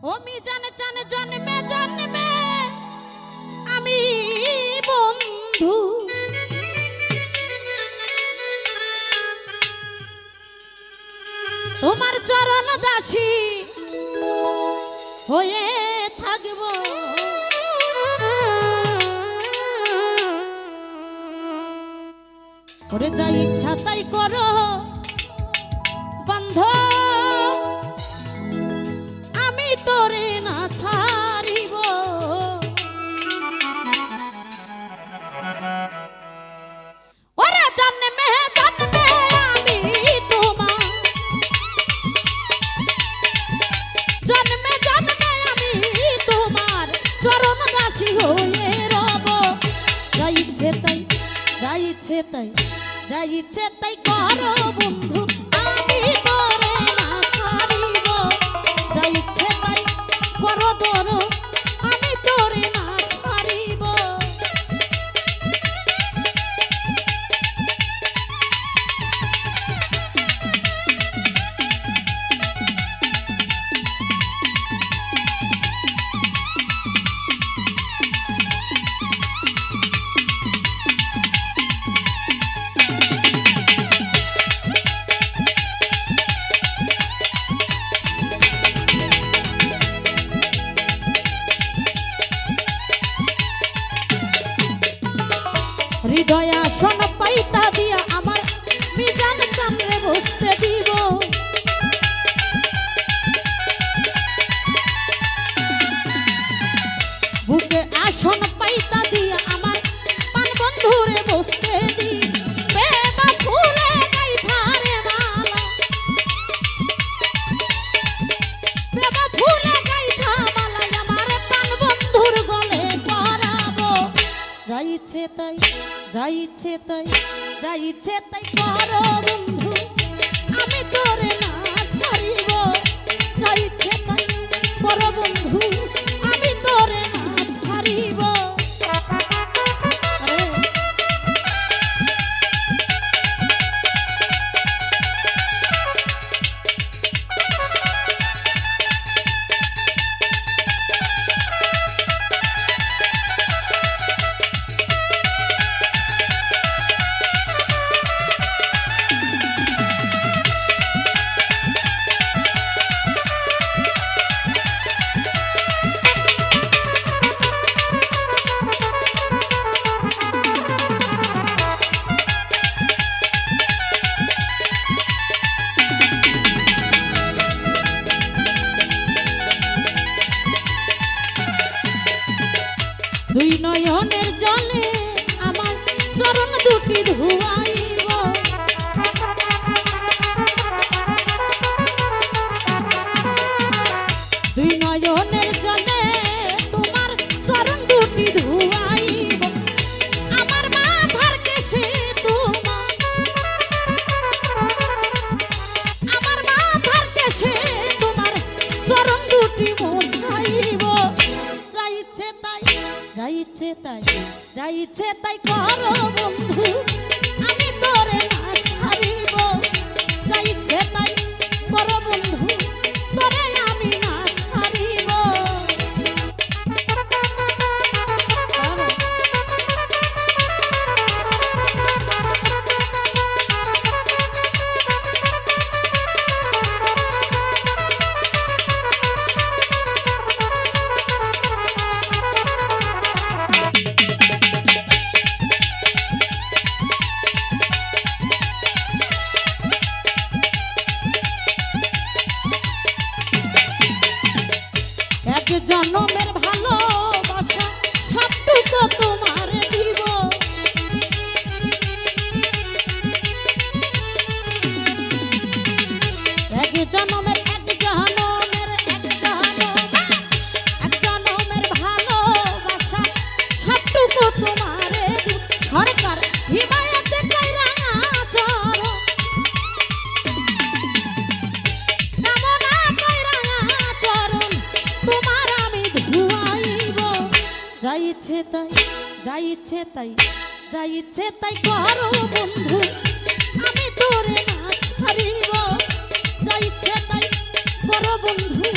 ও মিজান চান জন্মে জন্মে আমি বন্ধু তোমার চরণ দাসী হয়ে থাকব। ওরে যা ইচ্ছা তাই করো বন্ধ, আমি তোরে না ছাড়িব। ওরে জন্মে জন্মে আমি তোমার, জন্মে জন্মে আমি তোমার চরণ দাসী হয়ে রব। যা ইচ্ছে তাই, যা ইচ্ছে তাই, যা ইচ্ছে তাই করো বন্ধু, আমি তোরে না ছাড়িব। যা ইচ্ছে তাই করো ধরো, আমি তোরে না ছাড়িব। হৃদয় আসন পাইতা দিয়া আমার মিজান চাঁদরে বসতে দিব। বুকে আসন পাইতা দিয়া আমার পান বন্ধুরে বসতে দিব। বেবা ফুলে গাইথারে মালা, বেবা ফুলে গাইথা মালা আমার পান বন্ধুর গলে পরাবো। যা ইচ্ছে তাই, যা ইচ্ছে তাই, যা ইচ্ছে তাই করো বন্ধু, আমি তোরে না ছাড়িব। যা ইচ্ছে তাই করো বন্ধু, আমি তোরে না ছাড়িব। দুই নয়নের জলে আমার চরণ দুটি ধুয়াইব। দুই নয়নের জলে তোমার চরণ দুটি ধুয়াইব। আমার মাথার কেশে তোমার, আমার মাথার কেশে তোমার চরণ দুটি মোছাইব। যা ইচ্ছে তাই, যা ইচ্ছে তাই, যা ইচ্ছে তাই করো বন্ধু, আমি তোরে না ছাড়িব। যা ইচ্ছে তাই করো বন্ধু, তোরে আমি না ছাড়িব। এক জনমের ভালোবাসা সবটুকু তোমার দিব। এক জনমের, এক জনমের, এক জনমের, এক জনমের ভালোবাসা সবটুকু তোমার দিব। সরকার হিমায়তে কইরা চরণ, কামনা কইরা চরণ তোমার আমি ধুয়াইব। যা ইচ্ছে তাই, যা ইচ্ছে তাই, যা ইচ্ছে তাই করো বন্ধু, আমি তোরে না ছাড়িব। যা ইচ্ছে তাই করো বন্ধু,